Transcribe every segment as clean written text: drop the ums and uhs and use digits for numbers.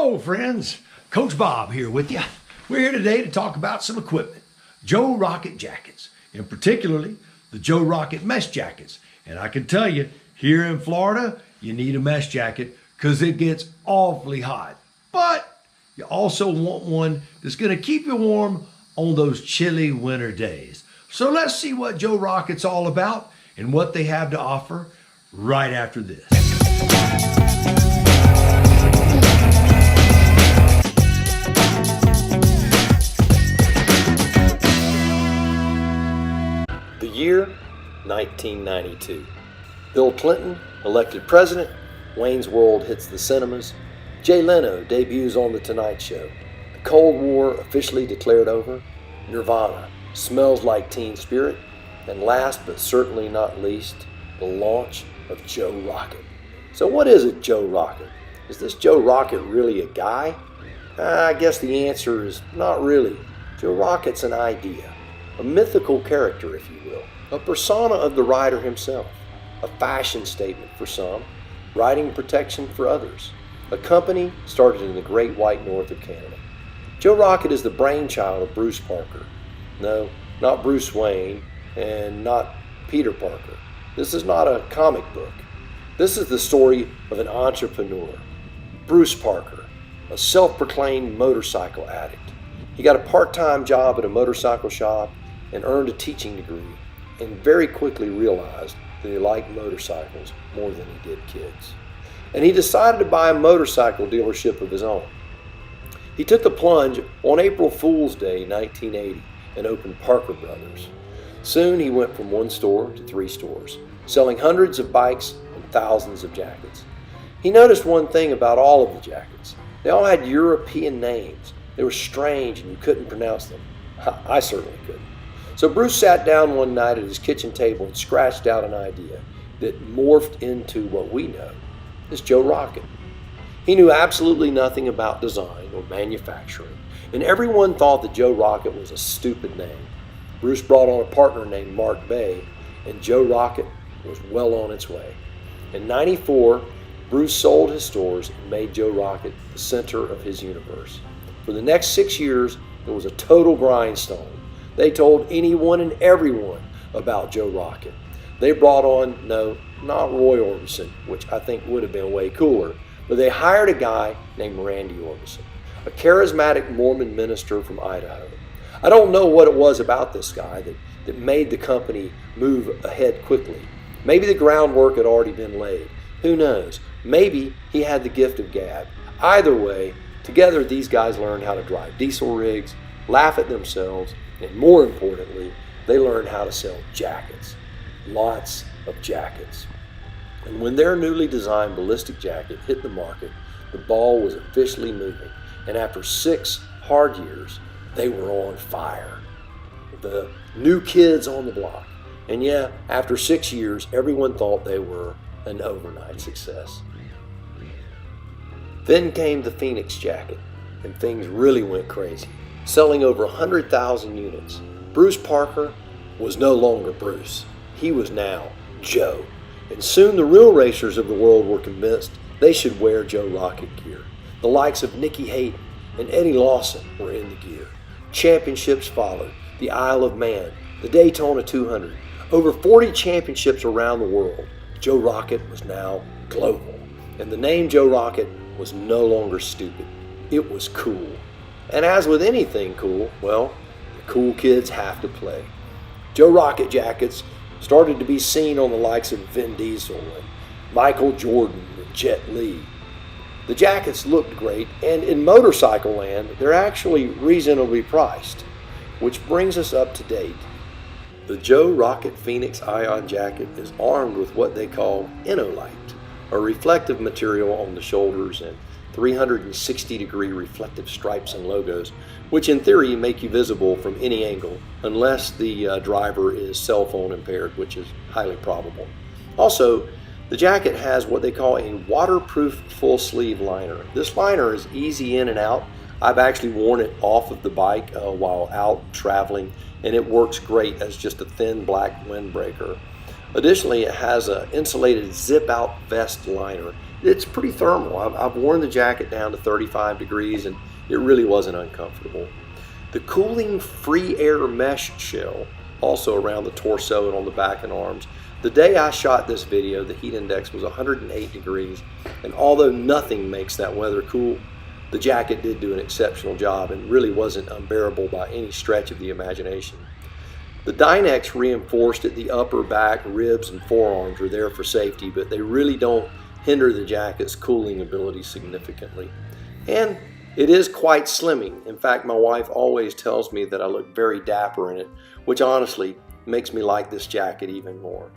Hello friends, Coach Bob here with you. We're here today to talk about some equipment, Joe Rocket jackets, and particularly the Joe Rocket mesh jackets. And I can tell you, here in Florida, you need a mesh jacket because it gets awfully hot. But you also want one that's going to keep you warm on those chilly winter days. So let's see what Joe Rocket's all about and what they have to offer right after this. The year, 1992. Bill Clinton, elected president. Wayne's World hits the cinemas. Jay Leno debuts on The Tonight Show. The Cold War officially declared over. Nirvana, Smells Like Teen Spirit. And last but certainly not least, the launch of Joe Rocket. So what is a Joe Rocket? Is this Joe Rocket really a guy? I guess the answer is not really. Joe Rocket's an idea. A mythical character, if you will, a persona of the rider himself, a fashion statement for some, riding protection for others, a company started in the great white north of Canada. Joe Rocket is the brainchild of Bruce Parker. No, not Bruce Wayne, and not Peter Parker. This is not a comic book. This is the story of an entrepreneur, Bruce Parker, a self-proclaimed motorcycle addict. He got a part-time job at a motorcycle shop and earned a teaching degree, and very quickly realized that he liked motorcycles more than he did kids. And he decided to buy a motorcycle dealership of his own. He took the plunge on April Fool's Day 1980 and opened Parker Brothers. Soon he went from one store to 3 stores, selling hundreds of bikes and thousands of jackets. He noticed one thing about all of the jackets. They all had European names. They were strange and you couldn't pronounce them. I certainly couldn't. So Bruce sat down one night at his kitchen table and scratched out an idea that morphed into what we know as Joe Rocket. He knew absolutely nothing about design or manufacturing, and everyone thought that Joe Rocket was a stupid name. Bruce brought on a partner named Mark Bay, and Joe Rocket was well on its way. In '94, Bruce sold his stores and made Joe Rocket the center of his universe. For the next 6 years, it was a total grindstone. They told anyone and everyone about Joe Rocket. They brought on, no, not Roy Orbison, which I think would have been way cooler, but they hired a guy named Randy Orbison, a charismatic Mormon minister from Idaho. I don't know what it was about this guy that made the company move ahead quickly. Maybe the groundwork had already been laid. Who knows? Maybe he had the gift of gab. Either way, together these guys learned how to drive diesel rigs, laugh at themselves, and more importantly, they learned how to sell jackets. Lots of jackets. And when their newly designed ballistic jacket hit the market, the ball was officially moving. And after 6 hard years, they were on fire. The new kids on the block. And yeah, after 6 years, everyone thought they were an overnight success. Then came the Phoenix jacket, and things really went crazy, selling over 100,000 units. Bruce Parker was no longer Bruce. He was now Joe. And soon the real racers of the world were convinced they should wear Joe Rocket gear. The likes of Nicky Hayden and Eddie Lawson were in the gear. Championships followed. The Isle of Man, the Daytona 200, over 40 championships around the world. Joe Rocket was now global. And the name Joe Rocket was no longer stupid. It was cool. And as with anything cool, well, the cool kids have to play. Joe Rocket jackets started to be seen on the likes of Vin Diesel and Michael Jordan and Jet Li. The jackets looked great, and in motorcycle land, they're actually reasonably priced, which brings us up to date. The Joe Rocket Phoenix Ion jacket is armed with what they call Innolite, a reflective material on the shoulders and 360-degree reflective stripes and logos, which in theory make you visible from any angle, unless the driver is cell phone impaired, which is highly probable. Also, the jacket has what they call a waterproof full sleeve liner. This liner is easy in and out. I've actually worn it off of the bike while out traveling, and it works great as just a thin black windbreaker. Additionally, it has an insulated zip-out vest liner, it's pretty thermal. I've worn the jacket down to 35 degrees and it really wasn't uncomfortable. The cooling free air mesh shell, also around the torso and on the back and arms. The day I shot this video, the heat index was 108 degrees, and although nothing makes that weather cool, the jacket did do an exceptional job and really wasn't unbearable by any stretch of the imagination. The Dynex reinforced at the upper back, ribs, and forearms are there for safety, but they really don't hinder the jacket's cooling ability significantly. And it is quite slimming. In fact, my wife always tells me that I look very dapper in it, which honestly makes me like this jacket even more.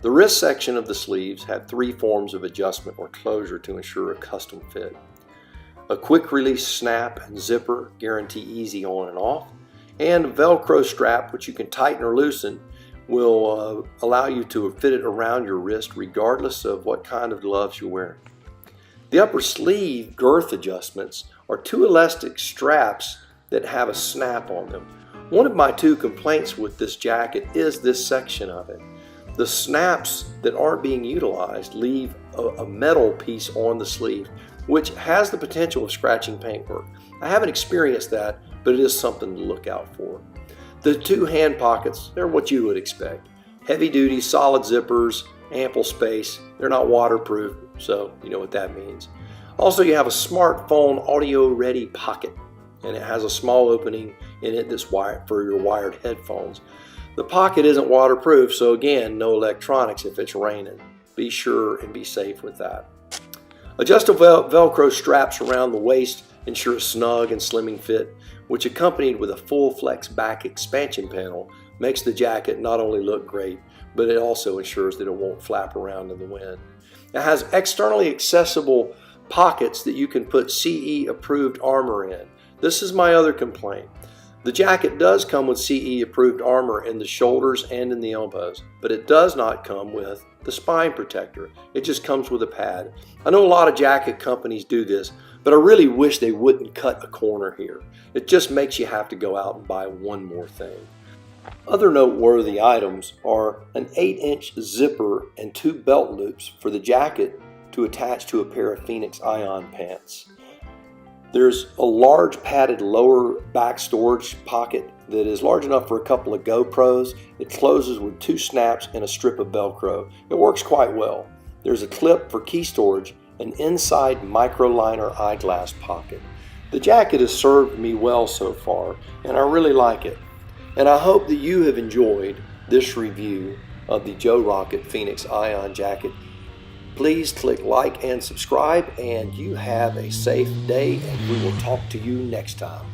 The wrist section of the sleeves have 3 forms of adjustment or closure to ensure a custom fit. A quick release snap and zipper guarantee easy on and off, and a Velcro strap which you can tighten or loosen will allow you to fit it around your wrist regardless of what kind of gloves you're wearing. The upper sleeve girth adjustments are 2 elastic straps that have a snap on them. One of my 2 complaints with this jacket is this section of it. The snaps that aren't being utilized leave a metal piece on the sleeve, which has the potential of scratching paintwork. I haven't experienced that, but it is something to look out for. The 2 hand pockets, they're what you would expect. Heavy duty, solid zippers, ample space. They're not waterproof, so you know what that means. Also, you have a smartphone audio ready pocket, and it has a small opening in it that's wired for your wired headphones. The pocket isn't waterproof, so again, no electronics if it's raining. Be sure and be safe with that. Adjustable Velcro straps around the waist ensure a snug and slimming fit, which accompanied with a full flex back expansion panel makes the jacket not only look great, but it also ensures that it won't flap around in the wind. It has externally accessible pockets that you can put CE approved armor in. This is my other complaint. The jacket does come with CE approved armor in the shoulders and in the elbows, but it does not come with the spine protector. It just comes with a pad. I know a lot of jacket companies do this, but I really wish they wouldn't cut a corner here. It just makes you have to go out and buy one more thing. Other noteworthy items are an 8-inch zipper and 2 belt loops for the jacket to attach to a pair of Phoenix Ion pants. There's a large padded lower back storage pocket that is large enough for a couple of GoPros. It closes with 2 snaps and a strip of Velcro. It works quite well. There's a clip for key storage, an inside microliner eyeglass pocket. The jacket has served me well so far, and I really like it. And I hope that you have enjoyed this review of the Joe Rocket Phoenix Ion jacket. Please click like and subscribe, and you have a safe day, and we will talk to you next time.